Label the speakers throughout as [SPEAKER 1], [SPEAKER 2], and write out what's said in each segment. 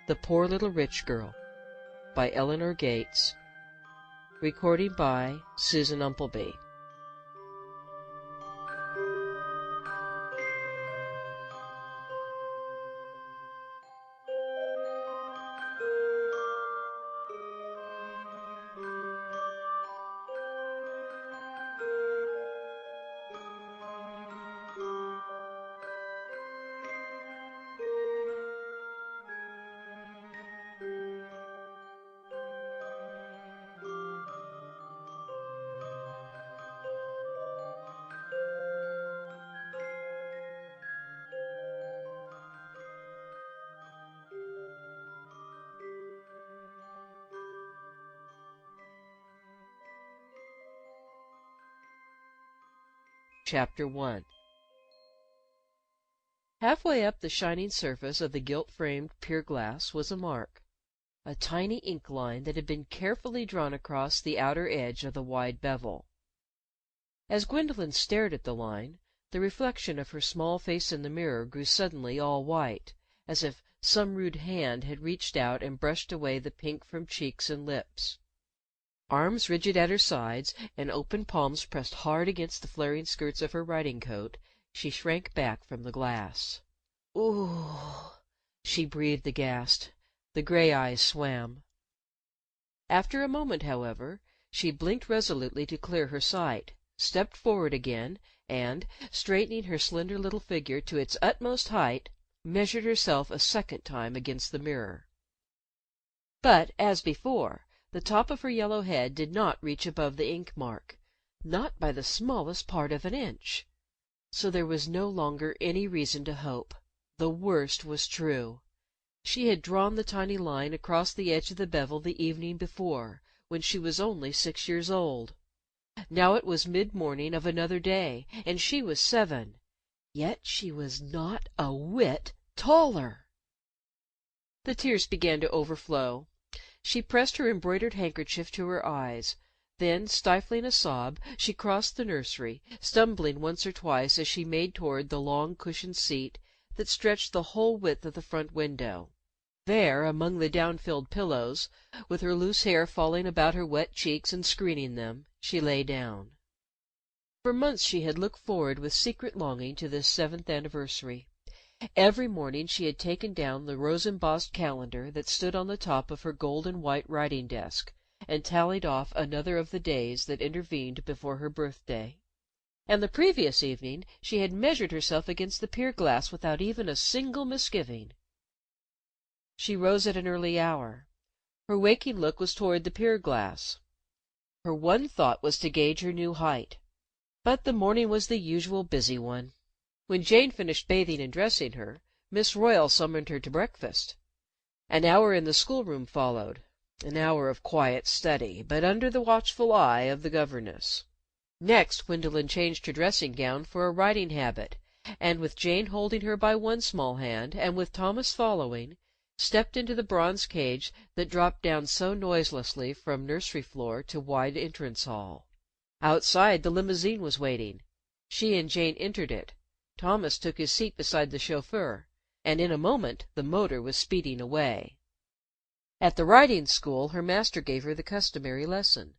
[SPEAKER 1] The Poor Little Rich Girl by Eleanore Gates. Recording by Susan Umpleby. Chapter 1. Halfway up the shining surface of the gilt-framed pier glass was a mark, a tiny ink line that had been carefully drawn across the outer edge of the wide bevel. As Gwendolyn stared at the line, the reflection of her small face in the mirror grew suddenly all white, as if some rude hand had reached out and brushed away the pink from cheeks and lips. Arms rigid at her sides, and open palms pressed hard against the flaring skirts of her riding coat, she shrank back from the glass. "Ooh!" she breathed aghast. The gray eyes swam. After a moment, however, she blinked resolutely to clear her sight, stepped forward again, and, straightening her slender little figure to its utmost height, measured herself a second time against the mirror. But, as before, the top of her yellow head did not reach above the ink mark, not by the smallest part of an inch. So there was no longer any reason to hope. The worst was true. She had drawn the tiny line across the edge of the bevel the evening before, when she was only 6 years old. Now it was mid-morning of another day, and she was 7. Yet she was not a whit taller. The tears began to overflow. She pressed her embroidered handkerchief to her eyes. Then, stifling a sob, she crossed the nursery, stumbling once or twice as she made toward the long cushioned seat that stretched the whole width of the front window. There, among the down-filled pillows, with her loose hair falling about her wet cheeks and screening them, she lay down. For months she had looked forward with secret longing to this 7th anniversary. Every morning she had taken down the rose-embossed calendar that stood on the top of her gold and white writing desk, and tallied off another of the days that intervened before her birthday. And the previous evening she had measured herself against the pier glass without even a single misgiving. She rose at an early hour. Her waking look was toward the pier glass. Her one thought was to gauge her new height. But the morning was the usual busy one. When Jane finished bathing and dressing her, Miss Royle summoned her to breakfast. An hour in the schoolroom followed, an hour of quiet study, but under the watchful eye of the governess. Next Gwendolyn changed her dressing gown for a riding habit, and with Jane holding her by one small hand, and with Thomas following, stepped into the bronze cage that dropped down so noiselessly from nursery floor to wide entrance hall. Outside the limousine was waiting. She and Jane entered it. Thomas took his seat beside the chauffeur, and in a moment the motor was speeding away. At the riding school her master gave her the customary lesson.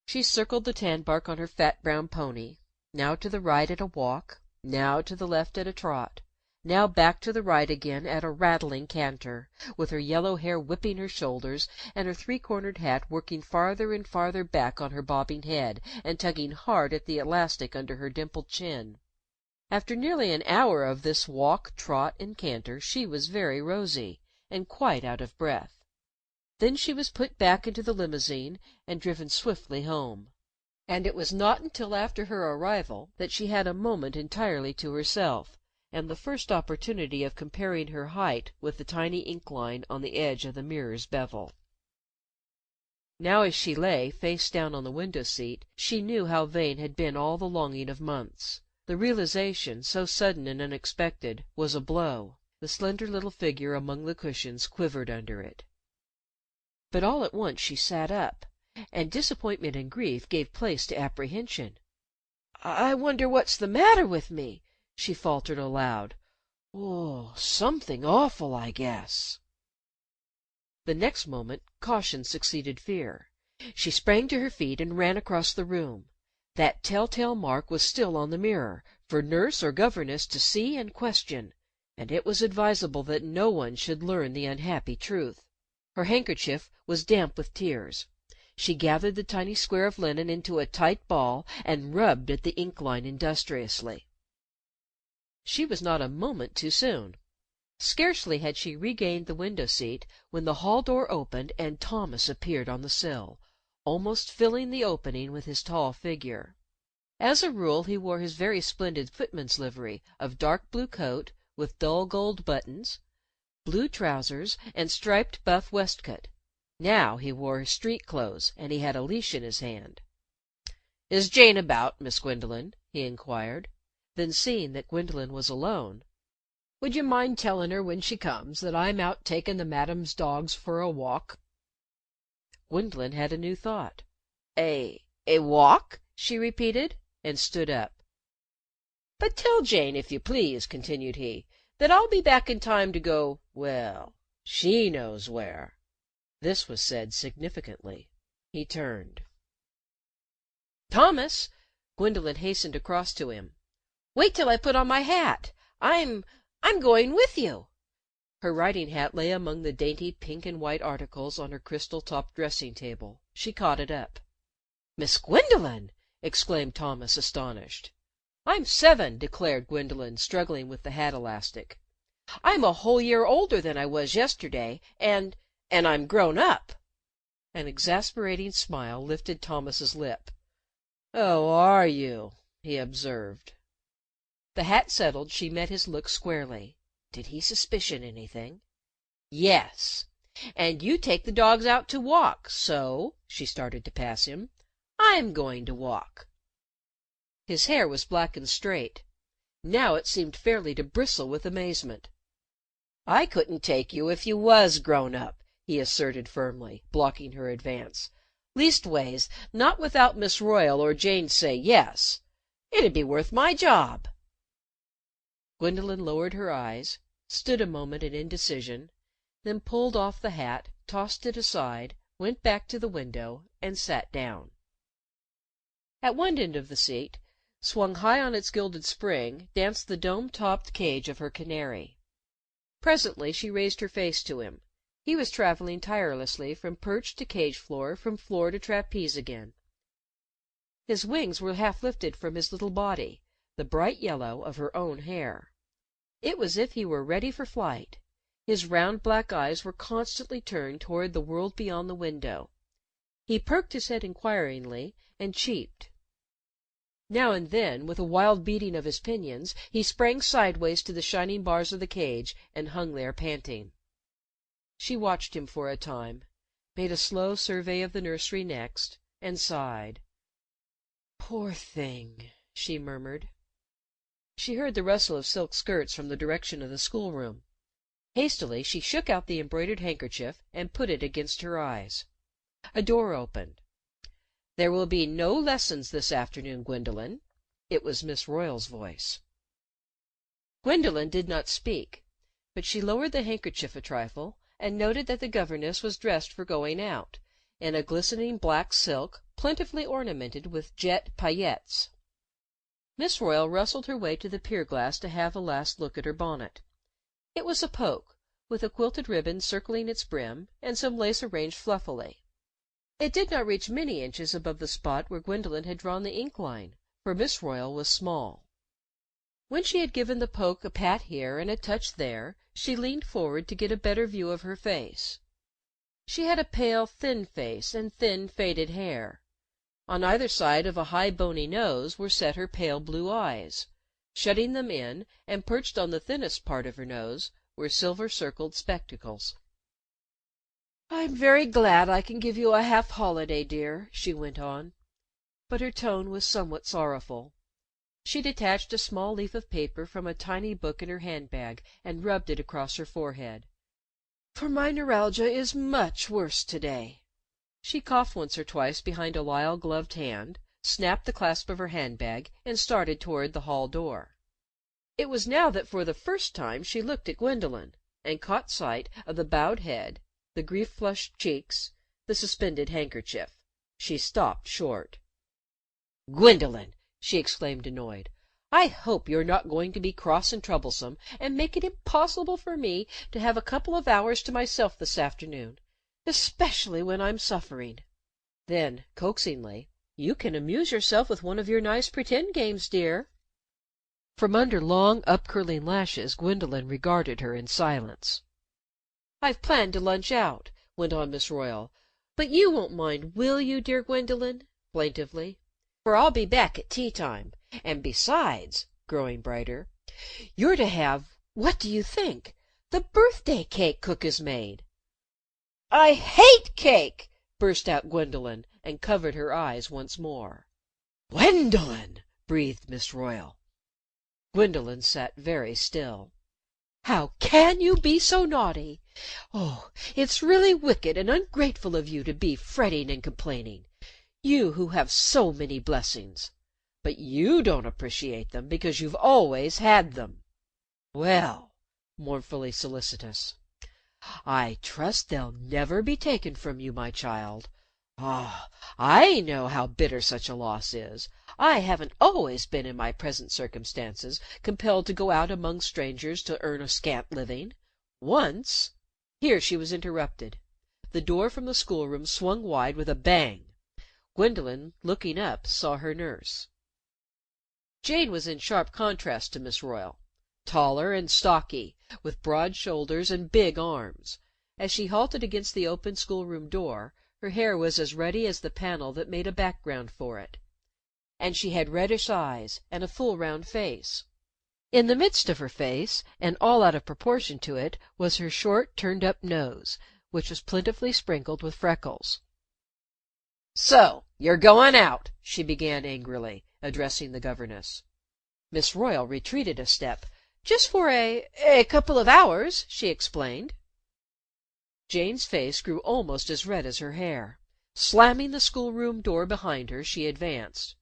[SPEAKER 1] She circled the tanbark on her fat brown pony, now to the right at a walk, now to the left at a trot, now back to the right again at a rattling canter, with her yellow hair whipping her shoulders, and her three-cornered hat working farther and farther back on her bobbing head, and tugging hard at the elastic under her dimpled chin. After nearly an hour of this walk, trot, and canter, she was very rosy, and quite out of breath. Then she was put back into the limousine and driven swiftly home. And it was not until after her arrival that she had a moment entirely to herself, and the first opportunity of comparing her height with the tiny ink line on the edge of the mirror's bevel. Now as she lay, face down on the window-seat, she knew how vain had been all the longing of months. The realization, so sudden and unexpected, was a blow. The slender little figure among the cushions quivered under it. But all at once she sat up, and disappointment and grief gave place to apprehension. "I wonder what's the matter with me," she faltered aloud. "Oh, something awful, I guess." The next moment caution succeeded fear. She sprang to her feet and ran across the room. That telltale mark was still on the mirror, for nurse or governess to see and question, and it was advisable that no one should learn the unhappy truth. Her handkerchief was damp with tears. She gathered the tiny square of linen into a tight ball and rubbed at the ink line industriously. She was not a moment too soon. Scarcely had she regained the window seat when the hall door opened and Thomas appeared on the sill, almost filling the opening with his tall figure. As a rule he wore his very splendid footman's livery of dark blue coat with dull gold buttons, blue trousers, and striped buff waistcoat. Now he wore his street clothes, and he had a leash in his hand. "Is Jane about, Miss Gwendolyn?" he inquired. Then, seeing that Gwendolyn was alone, "Would you mind tellin' her when she comes that I'm out takin' the Madam's dogs for a walk?" Gwendolyn had a new thought. A walk?" she repeated, and stood up. "But tell Jane, if you please," continued he, "that I'll be back in time to go well, she knows where." This was said significantly. He turned. "Thomas!" Gwendolyn hastened across to him. "Wait till I put on my hat. I'm going with you." Her riding hat lay among the dainty pink and white articles on her crystal topped dressing table. She caught it up. "Miss Gwendolyn!" exclaimed Thomas, astonished. "I'm 7," declared Gwendolyn, struggling with the hat elastic. "I'm a whole year older than I was yesterday, and I'm grown up." An exasperating smile lifted Thomas's lip. "Oh, are you?" he observed. The hat settled, she met his look squarely. Did he suspicion anything? "Yes. And you take the dogs out to walk, so," she started to pass him, "I'm going to walk." His hair was black and straight. Now it seemed fairly to bristle with amazement. "I couldn't take you if you was grown up," he asserted firmly, blocking her advance. "Leastways, not without Miss Royal or Jane say yes. It'd be worth my job." Gwendolyn lowered her eyes, stood a moment in indecision, then pulled off the hat, tossed it aside, went back to the window, and sat down. At one end of the seat, swung high on its gilded spring, danced the dome-topped cage of her canary. Presently she raised her face to him. He was traveling tirelessly from perch to cage floor, from floor to trapeze again. His wings were half lifted from his little body, the bright yellow of her own hair. It was as if he were ready for flight. His round black eyes were constantly turned toward the world beyond the window. He perked his head inquiringly, and cheeped. Now and then, with a wild beating of his pinions, he sprang sideways to the shining bars of the cage and hung there panting. She watched him for a time, made a slow survey of the nursery next, and sighed. "Poor thing!" she murmured. She heard the rustle of silk skirts from the direction of the schoolroom. Hastily she shook out the embroidered handkerchief and put it against her eyes. A door opened. "There will be no lessons this afternoon, Gwendolyn." It was Miss Royal's voice. Gwendolyn did not speak, but she lowered the handkerchief a trifle, and noted that the governess was dressed for going out, in a glistening black silk, plentifully ornamented with jet paillettes. Miss Royal rustled her way to the pier glass to have a last look at her bonnet. It was a poke, with a quilted ribbon circling its brim, and some lace arranged fluffily. It did not reach many inches above the spot where Gwendolyn had drawn the ink line, for Miss Royal was small. When she had given the poke a pat here and a touch there, she leaned forward to get a better view of her face. She had a pale, thin face and thin, faded hair. On either side of a high, bony nose were set her pale blue eyes. Shutting them in, and perched on the thinnest part of her nose, were silver-circled spectacles. "I'm very glad I can give you a half holiday, dear," she went on. But her tone was somewhat sorrowful. She detached a small leaf of paper from a tiny book in her handbag and rubbed it across her forehead. "For my neuralgia is much worse to-day." She coughed once or twice behind a lisle-gloved hand, snapped the clasp of her handbag, and started toward the hall door. It was now that for the first time she looked at Gwendolyn, and caught sight of the bowed head the grief-flushed cheeks, the suspended handkerchief. She stopped short. "Gwendolyn!" she exclaimed, annoyed. "I hope you're not going to be cross and troublesome, and make it impossible for me to have a couple of hours to myself this afternoon, especially when I'm suffering." Then, coaxingly, "You can amuse yourself with one of your nice pretend games, dear." From under long, up-curling lashes Gwendolyn regarded her in silence. "I've planned to lunch out," went on Miss Royal. "But you won't mind, will you, dear Gwendolyn?" plaintively. "For I'll be back at tea time. And besides," growing brighter, "you're to have what do you think? The birthday cake cook has made." "I hate cake!" burst out Gwendolyn, and covered her eyes once more. "Gwendolyn!" breathed Miss Royal. Gwendolyn sat very still. "How can you be so naughty? Oh, it's really wicked and ungrateful of you to be fretting and complaining, you who have so many blessings. But you don't appreciate them because you've always had them. Well," mournfully solicitous, "I trust they'll never be taken from you, my child. Ah, I know how bitter such a loss is. I haven't always been in my present circumstances compelled to go out among strangers to earn a scant living. Once—" Here she was interrupted. The door from the schoolroom swung wide with a bang. Gwendolyn, looking up, saw her nurse. Jane was in sharp contrast to Miss Royal, taller and stocky, with broad shoulders and big arms. As she halted against the open schoolroom door, her hair was as ruddy as the panel that made a background for it, and she had reddish eyes and a full round face. In the midst of her face, and all out of proportion to it, was her short turned-up nose, which was plentifully sprinkled with freckles. "So you're going out," she began angrily, addressing the governess. Miss Royal retreated a step. "Just for a couple of hours," she explained. Jane's face grew almost as red as her hair. Slamming the schoolroom door behind her, she advanced.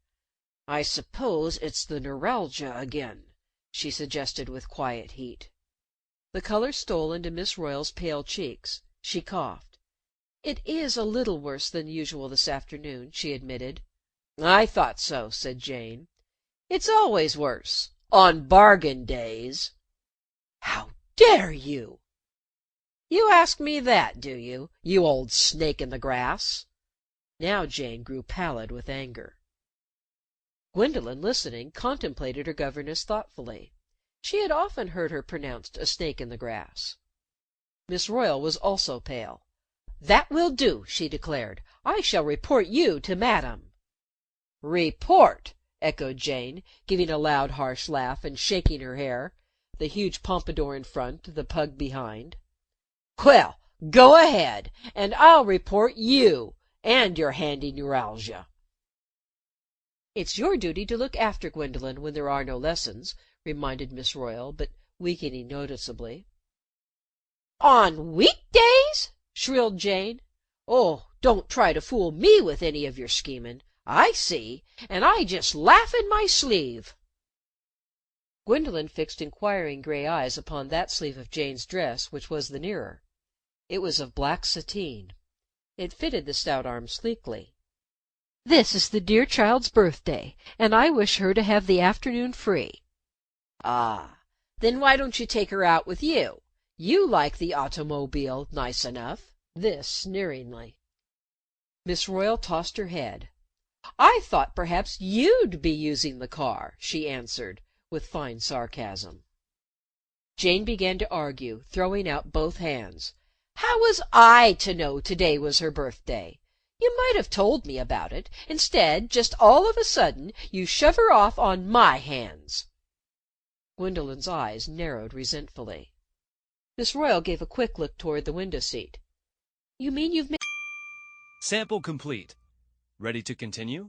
[SPEAKER 1] "I suppose it's the neuralgia again," she suggested with quiet heat. The color stole into Miss Royal's pale cheeks. She coughed. "It is a little worse than usual this afternoon," she admitted. "I thought so," said Jane. "It's always worse on bargain days." "How dare you!" "You ask me that, do you, you old snake in the grass?" Now Jane grew pallid with anger. Gwendolyn, listening, contemplated her governess thoughtfully. She had often heard her pronounced a snake in the grass. Miss Royal was also pale. "That will do," she declared. "I shall report you to Madam." "Report!" echoed Jane, giving a loud, harsh laugh, and shaking her hair, the huge pompadour in front, the pug behind. "Well, go ahead, and I'll report you and your handy neuralgia." "It's your duty to look after Gwendolyn when there are no lessons," reminded Miss Royal, but weakening noticeably. "On weekdays?" shrilled Jane. "Oh, don't try to fool me with any of your schemin'. I see, and I just laugh in my sleeve." Gwendolyn fixed inquiring gray eyes upon that sleeve of Jane's dress which was the nearer. It was of black sateen. It fitted the stout arm sleekly. "This is the dear child's birthday, and I wish her to have the afternoon free."
[SPEAKER 2] "Ah, then why don't you take her out with you? You like the automobile nice enough."
[SPEAKER 1] This sneeringly.
[SPEAKER 2] Miss Royal tossed her head. "I thought perhaps you'd be using the car," she answered, with fine sarcasm. Jane began to argue, throwing out both hands. "How was I to know today was her birthday? You might have told me about it. Instead, just all of a sudden, you shove her off on my hands."
[SPEAKER 1] Gwendolyn's eyes narrowed resentfully. Miss Royal gave a quick look toward the window seat. "You mean you've made—"
[SPEAKER 3] Sample complete. Ready to continue?